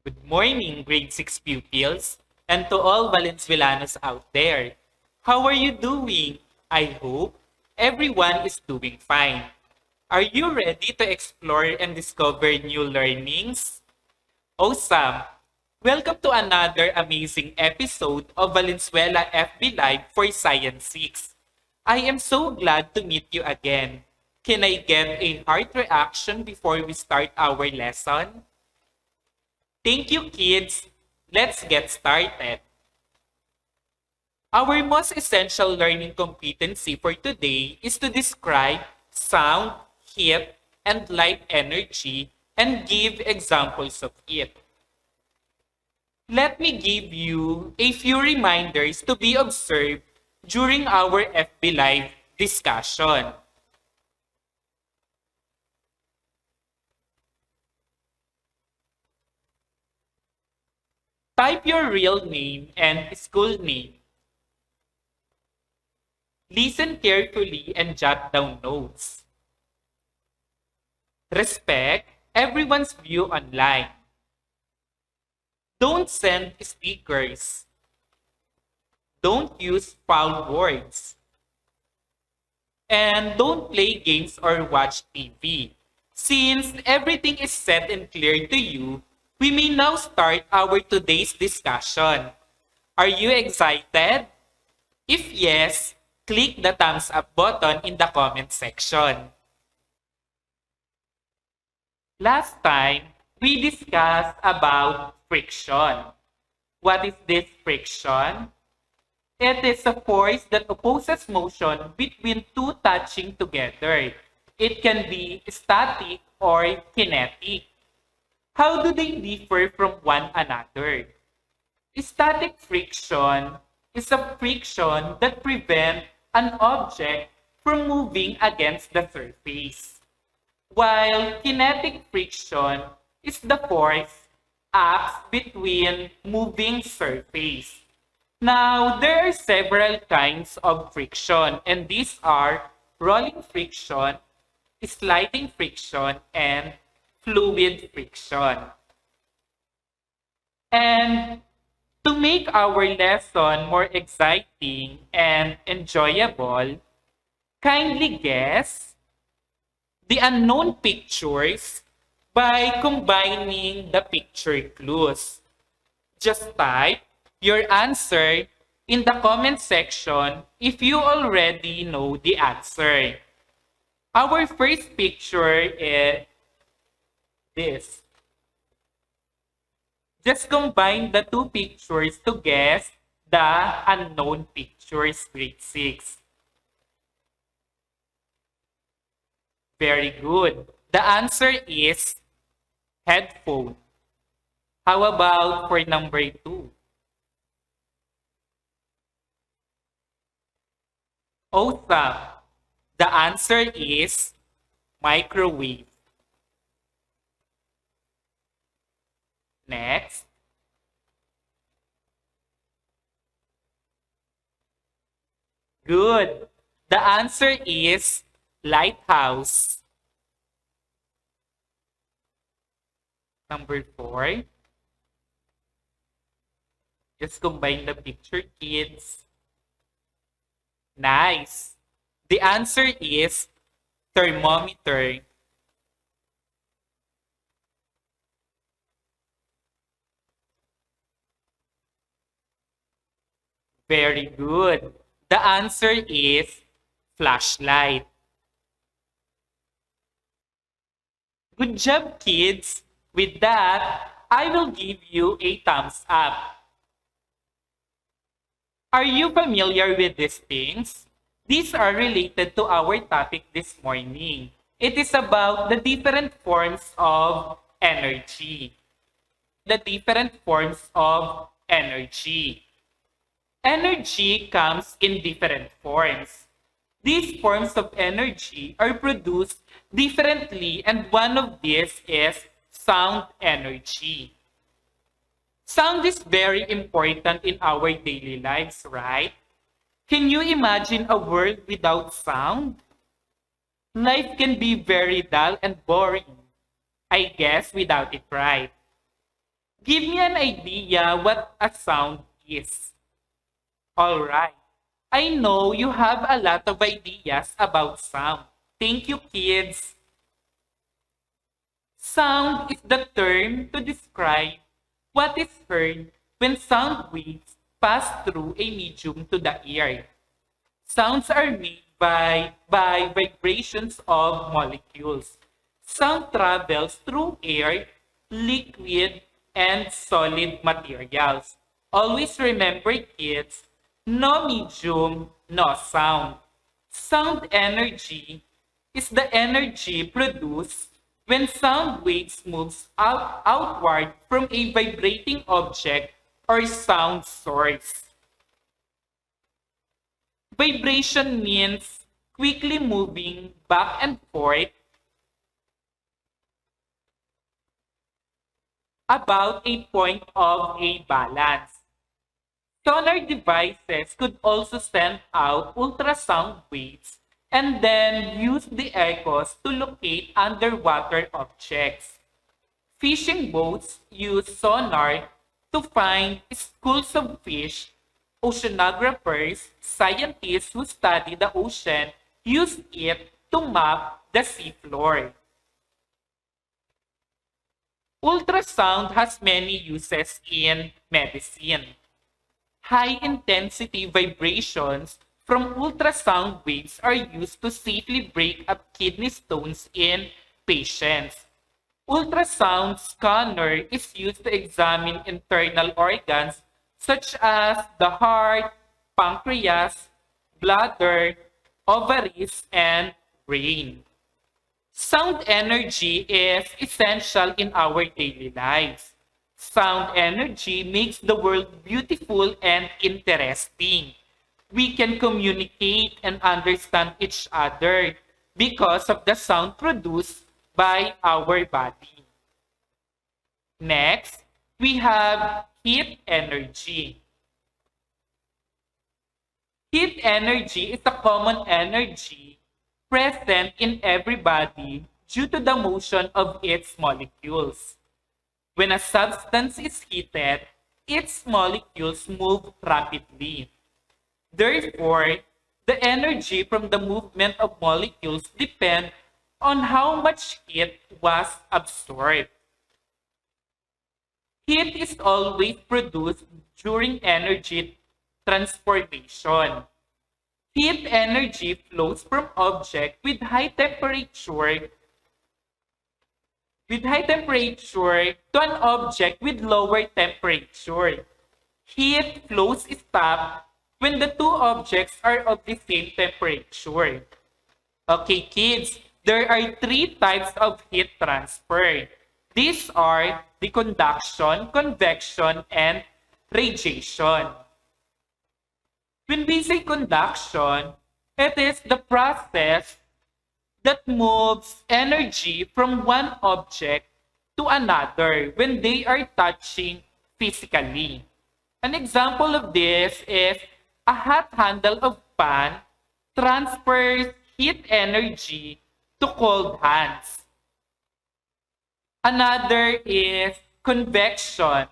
Good morning, grade 6 pupils, and to all Valenzuelanos out there. How are you doing? I hope everyone is doing fine. Are you ready to explore and discover new learnings? Awesome! Welcome to another amazing episode of Valenzuela FB Live for Science 6. I am so glad to meet you again. Can I get a heart reaction before we start our lesson? Thank you, kids. Let's get started. Our most essential learning competency for today is to describe sound, heat, and light energy and give examples of it. Let me give you a few reminders to be observed during our FB Live discussion. Type your real name and school name. Listen carefully and jot down notes. Respect everyone's view online. Don't send stickers. Don't use foul words. And don't play games or watch TV. Since everything is set and clear to you, we may now start our today's discussion. Are you excited? If yes, click the thumbs up button in the comment section. Last time, we discussed about friction. What is this friction? It is a force that opposes motion between two touching together. It can be static or kinetic. How do they differ from one another? Static friction is a friction that prevents an object from moving against the surface, while kinetic friction is the force acts between moving surface. Now, there are several kinds of friction, and these are rolling friction, sliding friction, and fluid friction. And to make our lesson more exciting and enjoyable, kindly guess the unknown pictures by combining the picture clues. Just type your answer in the comment section if you already know the answer. Our first picture is this. Just combine the two pictures to guess the unknown pictures, grade 6. Very good. The answer is headphone. How about for number 2? Awesome. The answer is microwave. Next. Good. The answer is lighthouse. Number 4. Just combine the picture, kids. Nice. The answer is thermometer. Very good. The answer is flashlight. Good job, kids. With that, I will give you a thumbs up. Are you familiar with these things? These are related to our topic this morning. It is about the different forms of energy. The different forms of energy. Energy comes in different forms. These forms of energy are produced differently, and one of these is sound energy. Sound is very important in our daily lives, right? Can you imagine a world without sound? Life can be very dull and boring. I guess without it, right? Give me an idea what a sound is. All right. I know you have a lot of ideas about sound. Thank you, kids. Sound is the term to describe what is heard when sound waves pass through a medium to the ear. Sounds are made by vibrations of molecules. Sound travels through air, liquid, and solid materials. Always remember, kids, no medium, no sound. Sound energy is the energy produced when sound waves moves outward from a vibrating object or sound source. Vibration means quickly moving back and forth about a point of a balance. Sonar devices could also send out ultrasound waves and then use the echoes to locate underwater objects. Fishing boats use sonar to find schools of fish. Oceanographers, scientists who study the ocean, use it to map the seafloor. Ultrasound has many uses in medicine. High-intensity vibrations from ultrasound waves are used to safely break up kidney stones in patients. Ultrasound scanner is used to examine internal organs such as the heart, pancreas, bladder, ovaries, and brain. Sound energy is essential in our daily lives. Sound energy makes the world beautiful and interesting. We can communicate and understand each other because of the sound produced by our body. Next, we have heat energy. Heat energy is a common energy present in every body due to the motion of its molecules. When a substance is heated, its molecules move rapidly. Therefore, the energy from the movement of molecules depends on how much heat was absorbed. Heat is always produced during energy transformation. Heat energy flows from object with high temperature to an object with lower temperature. Heat flows stop when the two objects are of the same temperature. Okay, kids, there are three types of heat transfer. These are the conduction, convection, and radiation. When we say conduction, it is the process that moves energy from one object to another when they are touching physically. An example of this is a hot handle of pan transfers heat energy to cold hands. Another is convection,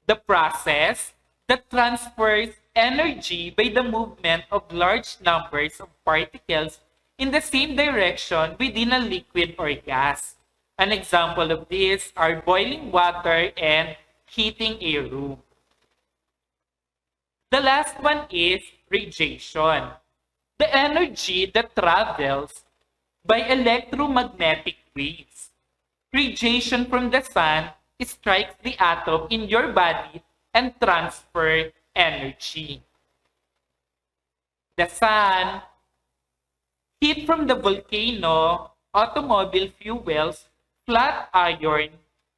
the process that transfers energy by the movement of large numbers of particles in the same direction within a liquid or gas. An example of this are boiling water and heating a room. The last one is radiation, the energy that travels by electromagnetic waves. Radiation from the sun strikes the atom in your body and transfer energy. The sun, heat from the volcano, automobile fuels, flat iron,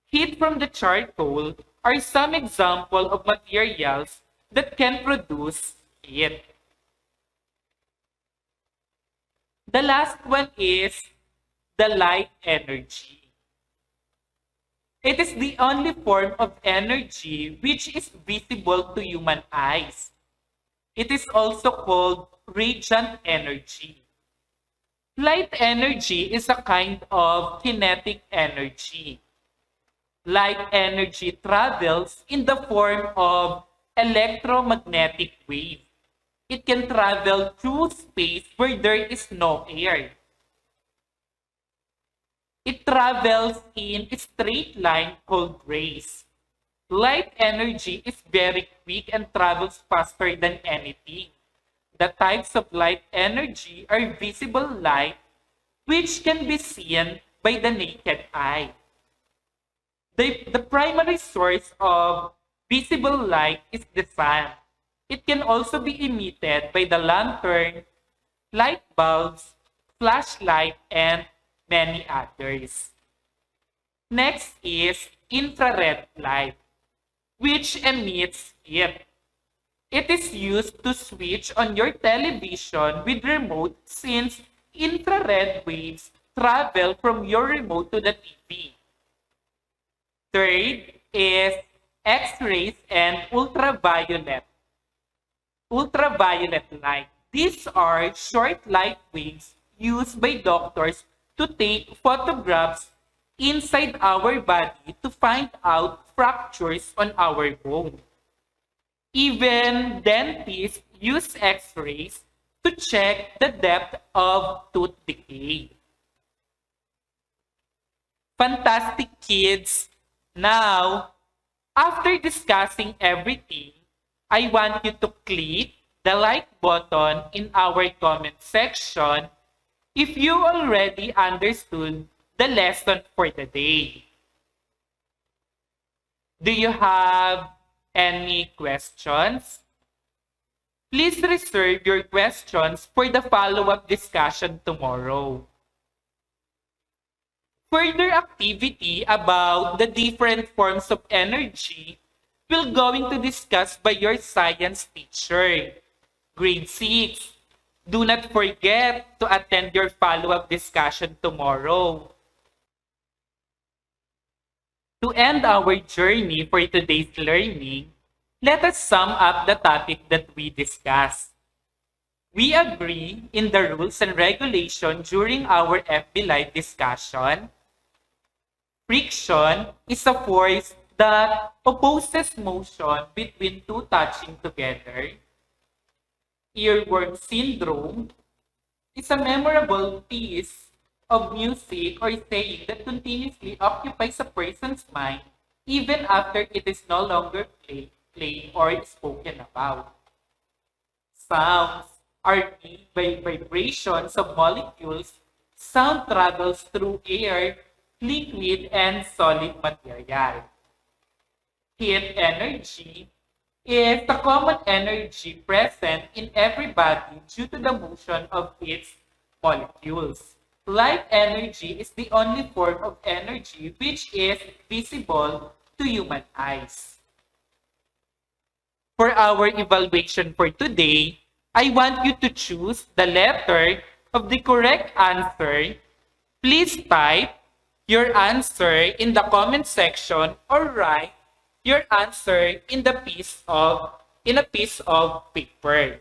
heat from the charcoal are some example of materials that can produce heat. The last one is the light energy. It is the only form of energy which is visible to human eyes. It is also called radiant energy. Light energy is a kind of kinetic energy. Light energy travels in the form of electromagnetic wave. It can travel through space where there is no air. It travels in a straight line called rays. Light energy is very quick and travels faster than anything. The types of light energy are visible light, which can be seen by the naked eye. The primary source of visible light is the sun. It can also be emitted by the lantern, light bulbs, flashlight, and many others. Next is infrared light, which emits heat. It is used to switch on your television with remote since infrared waves travel from your remote to the TV. Third is X-rays and ultraviolet light. These are short light waves used by doctors to take photographs inside our body to find out fractures on our bone. Even dentists use X-rays to check the depth of tooth decay. Fantastic kids! Now, after discussing everything, I want you to click the like button in our comment section if you already understood the lesson for the day. Do you have any questions? Please reserve your questions for the follow-up discussion tomorrow. Further activity about the different forms of energy we're going to discuss by your science teacher. Grade 6. Do not forget to attend your follow-up discussion tomorrow. To end our journey for today's learning, let us sum up the topic that we discussed. We agree in the rules and regulations during our FB Live discussion. Friction is a force that opposes motion between two touching together. Earworm syndrome is a memorable piece of music or saying that continuously occupies a person's mind even after it is no longer played or spoken about. Sounds are made by vibrations of molecules. Sound travels through air, liquid, and solid material. Heat energy is the common energy present in every body due to the motion of its molecules. Light energy is the only form of energy which is visible to human eyes. For our evaluation for today, I want you to choose the letter of the correct answer. Please type your answer in the comment section or write your answer in a piece of paper.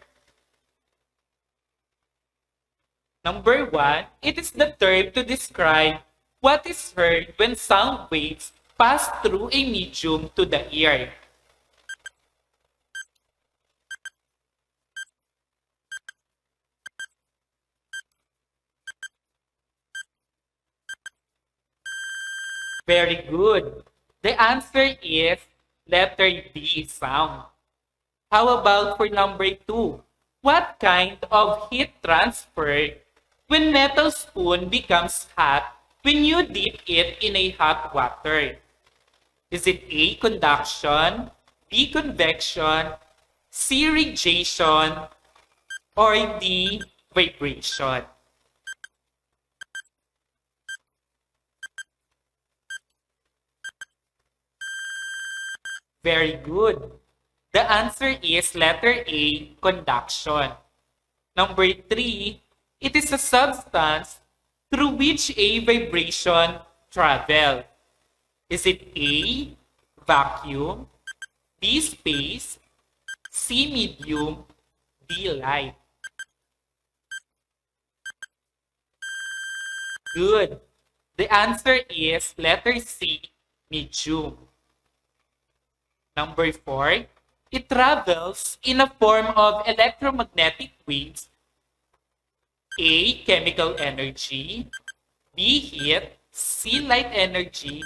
Number 1, it is the term to describe what is heard when sound waves pass through a medium to the ear. Very good. The answer is letter D, sound. How about for number 2? What kind of heat transfer when metal spoon becomes hot when you dip it in a hot water? Is it A, conduction, B, convection, C, radiation, or D, vibration? Very good. The answer is letter A, conduction. Number 3, it is a substance through which a vibration travels. Is it A, vacuum, B, space, C, medium, D, light? Good. The answer is letter C, medium. Number 4, it travels in a form of electromagnetic waves. A. Chemical energy. B. Heat. C. Light energy.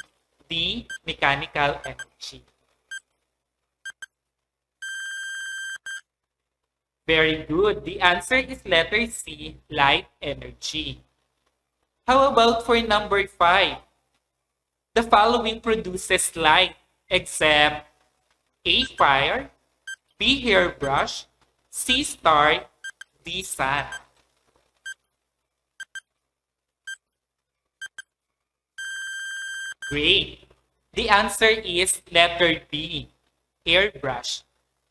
D. Mechanical energy. Very good. The answer is letter C, light energy. How about for number 5? The following produces light except A. Fire, B. Hairbrush, C. Star, D. Sun. Great. The answer is letter B, hairbrush.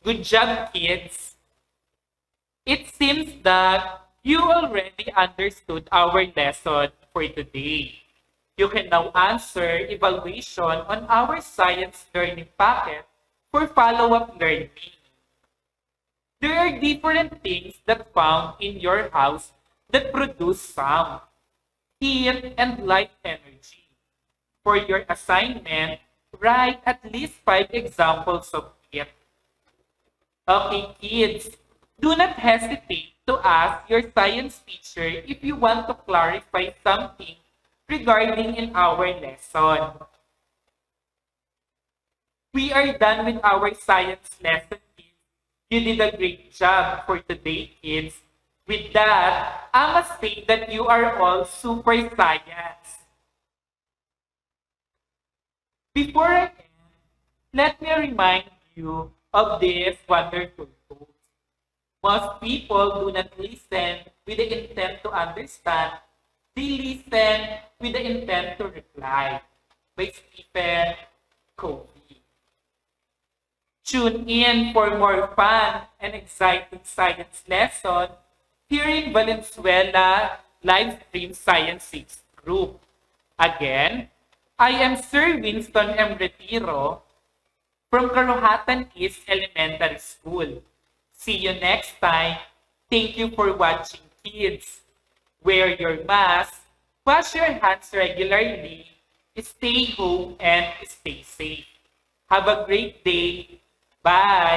Good job, kids. It seems that you already understood our lesson for today. You can now answer evaluation on our science learning packet for follow-up learning. There are different things that found in your house that produce sound, heat, and light energy. For your assignment, write at least 5 examples of it. Okay, kids, do not hesitate to ask your science teacher if you want to clarify something regarding in our lesson. We are done with our science lesson, kids. You did a great job for today, kids. With that, I must say that you are all super science. Before I end, let me remind you of this wonderful quote. Most people do not listen with the intent to understand. They listen with the intent to reply. By Stephen Covey. Tune in for more fun and exciting science lesson here in Valenzuela live stream Science 6 group. Again, I am Sir Winston M. Retiro from Karuhatan East Elementary School. See you next time. Thank you for watching, kids. Wear your mask, wash your hands regularly, stay home, and stay safe. Have a great day. Bye.